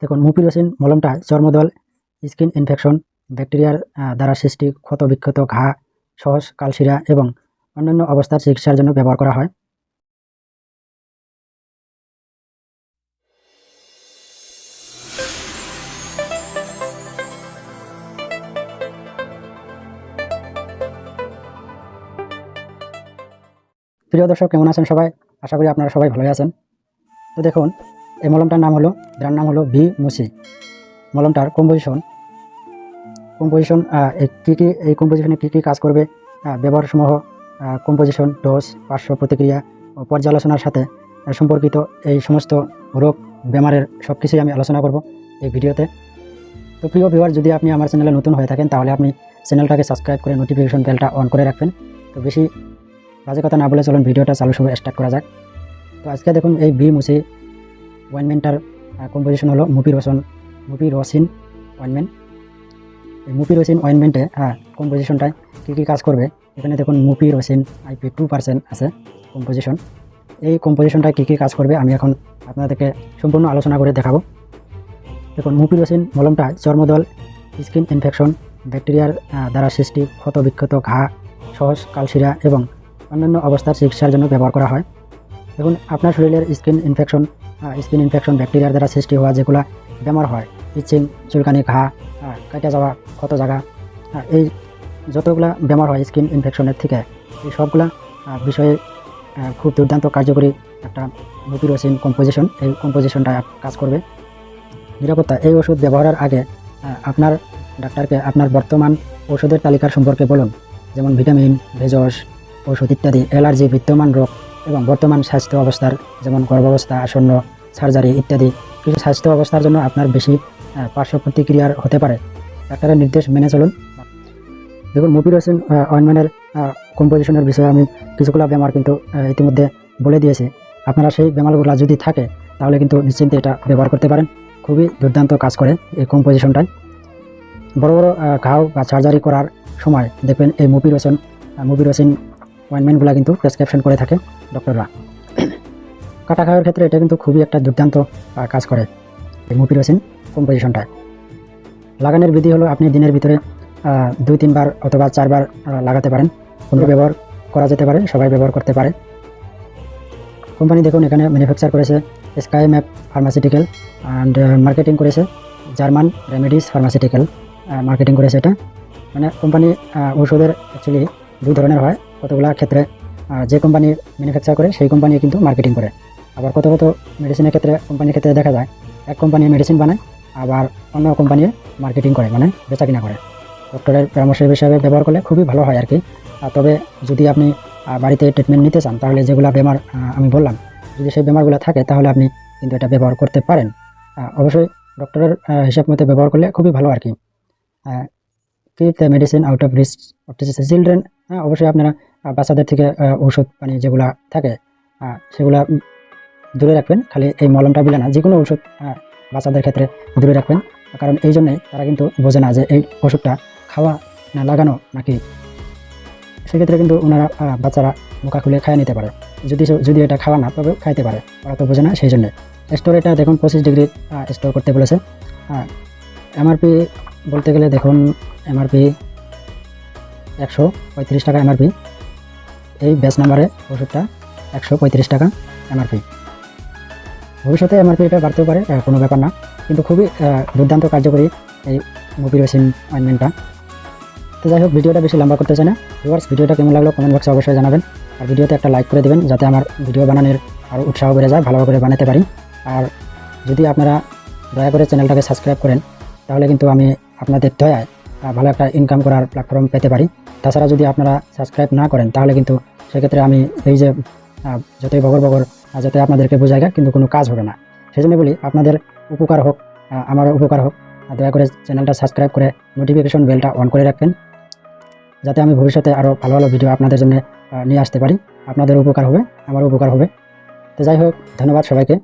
দেখুন, mupirocin মলমটা চর্মদল, skin infection, ব্যাকটেরিয়ার দ্বারা সৃষ্টি ক্ষত বিক্ষত ঘা, সহজ কালশিরা এবং অন্যান্য অবস্থার চিকিৎসার জন্য ব্যবহার করা হয়। প্রিয় দর্শক, কেমন আছেন সবাই? আশা করি আপনারা সবাই ভালোই আছেন। তো দেখুন, এই মলমটার নাম হলো, ব্র্যান্ড নাম হলো B-MUCI। মলমটার কম্পোজিশন এই কম্পোজিশনে কী কী কাজ করবে, ব্যবহারসমূহ, কম্পোজিশন, ডোজ, পার্শ্ব প্রতিক্রিয়া ও পর্যালোচনার সাথে সম্পর্কিত এই সমস্ত রোগ বেমারের সব কিছুই আমি আলোচনা করব এই ভিডিওতে। তো প্রিয় ভিউয়ার, যদি আপনি আমার চ্যানেলে নতুন হয়ে থাকেন তাহলে আপনি চ্যানেলটাকে সাবস্ক্রাইব করে নোটিফিকেশন বেলটা অন করে রাখবেন। তো বেশি বাজে কথা না বলে চলুন ভিডিওটা চালু শুরু স্টার্ট করা যাক। তো আজকে দেখুন, এই B-MUCI অয়েনমেন্টটার কম্পোজিশন হলো মুপিরোসিন অয়েনমেন্ট। এই মুপিরোসিন অয়েনমেন্টে কম্পোজিশনটায় কী কী কাজ করবে, এখানে দেখুন মুপিরোসিন IP 2% আছে কম্পোজিশন। এই কম্পোজিশনটায় কী কী কাজ করবে আমি এখন আপনাদেরকে সম্পূর্ণ আলোচনা করে দেখাবো। দেখুন, মুপিরোসিন মলমটা চর্মদল, স্কিন ইনফেকশন, ব্যাকটেরিয়ার দ্বারা সৃষ্টি ক্ষত বিক্ষত ঘা, সহজ কালশিরা এবং অন্যান্য অবস্থার চিকিৎসার জন্য ব্যবহার করা হয়। দেখুন, আপনার শরীরের স্কিন ইনফেকশন ব্যাকটেরিয়ার দ্বারা সৃষ্টি হওয়া যেগুলো বেমার হয়, ইচিং, চুলকানি, ঘা, কেটে যাওয়া ক্ষত জায়গা, এই যতগুলা বেমার হয় স্কিন ইনফেকশনের থেকে, এই সবগুলা বিষয়ে খুব দুর্দান্ত কার্যকরী একটা মুপিরোসিন কম্পোজিশন। এই কম্পোজিশনটা কাজ করবে। নিরাপত্তা: এই ওষুধ ব্যবহারের আগে আপনার ডাক্তারকে আপনার বর্তমান ওষুধের তালিকার সম্পর্কে বলুন, যেমন ভিটামিন, ভেষজ ওষুধ ইত্যাদি, অ্যালার্জি, বিদ্যমান রোগ এবং বর্তমান স্বাস্থ্য অবস্থার, যেমন গর্ভাবস্থা, আসন্ন সার্জারি ইত্যাদি কিছু স্বাস্থ্য অবস্থার জন্য আপনার বেশি পার্শ্ব প্রতিক্রিয়ার হতে পারে। ডাক্তারের নির্দেশ মেনে চলুন। দেখুন, মুপিরোসিন অয়েনমেন্টের কম্পোজিশনের বিষয়ে আমি কিছুগুলো বেমার কিন্তু ইতিমধ্যে বলে দিয়েছি। আপনারা সেই বেমারগুলো যদি থাকে তাহলে কিন্তু নিশ্চিন্তে এটা ব্যবহার করতে পারেন। খুবই দুর্দান্ত কাজ করে এই কম্পোজিশনটায়। বড় বড় ঘাও বা সার্জারি করার সময় দেখবেন এই মুপিরোসিন অয়েনমেন্টগুলো কিন্তু প্রেসক্রিপশন করে থাকে ডক্টররা। কাটা খাওয়ার ক্ষেত্রে এটা কিন্তু খুবই একটা দুর্দান্ত কাজ করে এই মুপিরোসিন কম্পোজিশনটায়। লাগানোর বিধি হলো, আপনি দিনের ভিতরে 2-3 বার অথবা 4 বার লাগাতে পারেন। কোনো ব্যবহার করা যেতে পারে, সবাই ব্যবহার করতে পারে। কোম্পানি দেখুন, এখানে ম্যানুফ্যাকচার করেছে sky map pharmaceutical and marketing করেছে জার্মান রেমেডিস ফার্মাসিউটিক্যাল মার্কেটিং করেছে। এটা মানে কোম্পানি ওষুধের অ্যাকচুয়ালি 2 ধরনের হয়। কতগুলো ক্ষেত্রে যে কোম্পানি ম্যানুফ্যাকচার করে সেই কোম্পানি কিন্তু মার্কেটিং করে। আবার কত মেডিসিনের ক্ষেত্রে কোম্পানির ক্ষেত্রে দেখা যায় এক কোম্পানি মেডিসিন বানায়, আবার অন্য কোম্পানি মার্কেটিং করে, মানে বেচা কিনা করে। ডক্টরের পরামর্শের হিসাবে ব্যবহার করলে খুবই ভালো হয় আর কি। তবে যদি আপনি বাড়িতে ট্রিটমেন্ট নিতে চান তাহলে যেগুলো বেমার আমি বললাম, যদি সেই বেমারগুলো থাকে তাহলে আপনি কিন্তু এটা ব্যবহার করতে পারেন। অবশ্যই ডক্টরের হিসাব মতো ব্যবহার করলে খুবই ভালো আর কি। Keep the medicine out of risk of children. অবশ্যই আপনারা বাচ্চাদের থেকে ঔষধ পানি যেগুলো থাকে সেগুলা দূরে রাখবেন। খালি এই মলমটা বলে না, যে কোনো ওষুধ বাচ্চাদের ক্ষেত্রে দূরে রাখবেন। কারণ এই জন্যই তারা কিন্তু বোঝে না যে এই ওষুধটা খাওয়া না লাগানো নাকি। সেক্ষেত্রে কিন্তু ওনারা বাচ্চারা মুখা খুলে খাইয়ে নিতে পারে। যদি এটা খাওয়া না তবে খাইতে পারে, ওরা তো বোঝে না। সেই জন্যে স্টোর এটা দেখুন 25 ডিগ্রি স্টোর করতে বলেছে। এমআরপি বলতে গেলে দেখুন, এমআরপি 135 টাকা এমআরপি। এই ব্যাচ নাম্বারে ওষুধটা 135 টাকা এমআরপি। ভবিষ্যতে এমআরপি এটা বাড়তেও পারে, কোনো ব্যাপার না, কিন্তু খুবই দুর্দান্ত কার্যকরী এই মুপিরোসিন অয়েনমেন্টটা। তো যাই হোক, ভিডিওটা বেশি লম্বা করতে চাই না। ভিউয়ার্স, ভিডিওটা কেমন লাগলো কমেন্ট বক্সে অবশ্যই জানাবেন। আর ভিডিওতে একটা লাইক করে দেবেন যাতে আমার ভিডিও বানানোর আরও উৎসাহ বেড়ে যায়, ভালো করে বানাতে পারি। আর যদি আপনারা দয়া করে চ্যানেলটাকে সাবস্ক্রাইব করেন তাহলে কিন্তু আমি আপনাদের দয়ায় ভালো একটা ইনকাম করার প্ল্যাটফর্ম পেতে পারি। তাছাড়া যদি আপনারা সাবস্ক্রাইব না করেন তাহলে কিন্তু সেক্ষেত্রে আমি এই যে যতই বগর যাতে আপনাদেরকে বোঝায় কিন্তু কোনো কাজ হবে না। সেই জন্য বলি, আপনাদের উপকার হোক, আমারও উপকার হোক, দয়া করে চ্যানেলটা সাবস্ক্রাইব করে নোটিফিকেশন বেলটা অন করে রাখবেন যাতে আমি ভবিষ্যতে আরও ভালো ভালো ভিডিও আপনাদের জন্য নিয়ে আসতে পারি। আপনাদের উপকার হবে, আমারও উপকার হবে। তো যাই হোক, ধন্যবাদ সবাইকে।